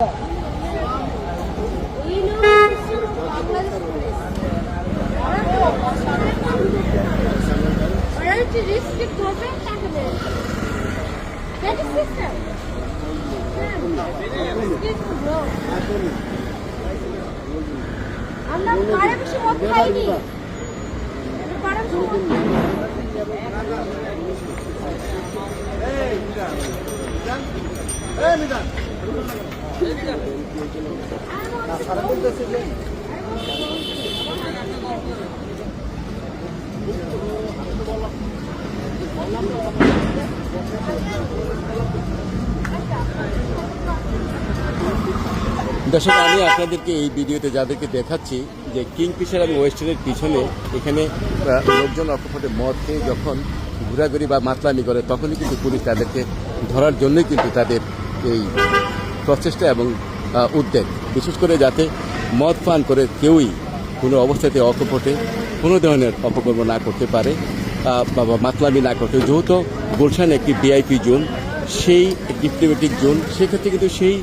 আমরা পাড়া বেশি মদ খাইনি। দর্শক, আমি আপনাদেরকে এই ভিডিওতে যাদেরকে দেখাচ্ছি যে কিংফিশার এবং ওয়েস্টার্নের পিছনে এখানে লোকজন অকপটে মদ খেয়ে যখন ঘোরাঘুরি বা মাতলামি করে তখনই কিন্তু পুলিশ তাদেরকে ধরার জন্যই কিন্তু তাদের এই প্রচেষ্টা এবং উদ্যোগ, বিশেষ করে যাতে মদ পান করে কেউই কোনো অবস্থাতে অকপটে কোনো ধরনের অপকর্ম না করতে পারে বা মাতলামি না করতে। যেহেতু গুলশান একটি ভিআইপি জোন, সেই ডিপ্লোম্যাটিক জোন, সেক্ষেত্রে কিন্তু সেই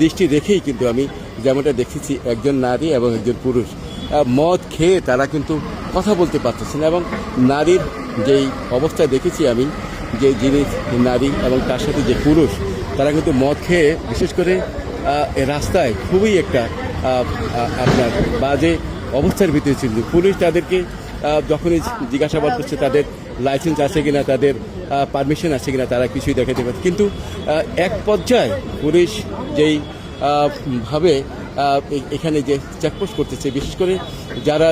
দৃষ্টি রেখেই কিন্তু আমি যেমনটা দেখেছি একজন নারী এবং একজন পুরুষ মদ খেয়ে তারা কিন্তু কথা বলতে পারতেছে না। এবং নারীর যেই অবস্থা দেখেছি আমি, যে যিনি নারী এবং তার সাথে যে পুরুষ, তারা কিন্তু মদ খেয়ে বিশেষ করে রাস্তায় খুবই একটা আপনার বাজে অবস্থার ভিতরে ছিল। পুলিশ তাদেরকে যখনই জিজ্ঞাসাবাদ করছে তাদের লাইসেন্স আছে কিনা, তাদের পারমিশন আছে কিনা, তারা কিছুই দেখাতে পারছে। কিন্তু এক পর্যায়ে পুলিশ যেই ভাবে এখানে যে চেকপোস্ট করতেছে, বিশেষ করে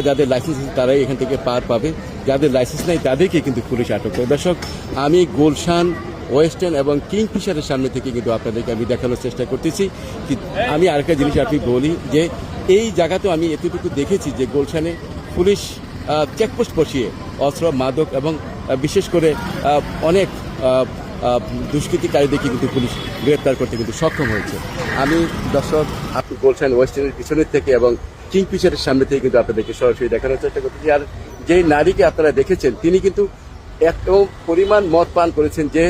যাদের লাইসেন্স আছে তারাই এখান থেকে পার পাবে, যাদের লাইসেন্স নেই তাদেরকে কিন্তু পুলিশ আটক করে। দর্শক, আমি গুলশান ওয়েস্টার্ন এবং কিংফিশারের সামনে থেকে কিন্তু আপনাদেরকে আমি দেখানোর চেষ্টা করতেছি। আমি আরেকটা জিনিস আপনি বলি যে এই জায়গাতেও আমি এতটুকু দেখেছি যে গুলশানে পুলিশ চেকপোস্ট বসিয়ে অস্ত্র, মাদক এবং বিশেষ করে অনেক দুষ্কৃতিকারীদেরকে কিন্তু পুলিশ গ্রেপ্তার করতে কিন্তু সক্ষম হয়েছে। আমি দর্শক, আপনি গুলশান ওয়েস্টার্নের পিছনের থেকে এবং কিংফিশারের সামনে থেকে কিন্তু আপনাদেরকে সরাসরি দেখানোর চেষ্টা করতেছি। আর যে নারীকে আপনারা দেখেছেন তিনি কিন্তু এত পরিমাণ মদ পান করেছেন যে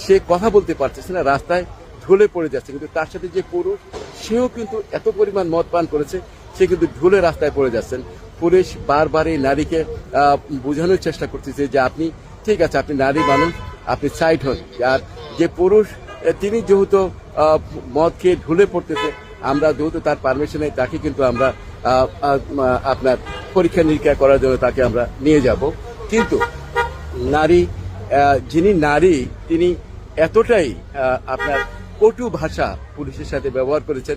সে কথা বলতে পারতেছে না, রাস্তায় ঢলে পড়ে যাচ্ছে। কিন্তু তার সাথে যে পুরুষ, সেও কিন্তু এত পরিমাণ মদ পান করেছে, সে কিন্তু ঢলে রাস্তায় পড়ে যাচ্ছেন। পুলিশ বারবার এই নারীকে বোঝানোর চেষ্টা করতেছে যে আপনি ঠিক আছে, আপনি নারী মানুষ, আপনি সাইড হন। আর যে পুরুষ, তিনি যেহেতু মদ খেয়ে ঢুলে পড়তেছে, আমরা যেহেতু তার পারমিশন নেই, তাকে কিন্তু আমরা আপনার পরীক্ষা নিরীক্ষা করার জন্য তাকে আমরা নিয়ে যাব। কিন্তু যিনি নারী, তিনি এতটাই আপনার কটু ভাষা পুলিশের সাথে ব্যবহার করেছেন।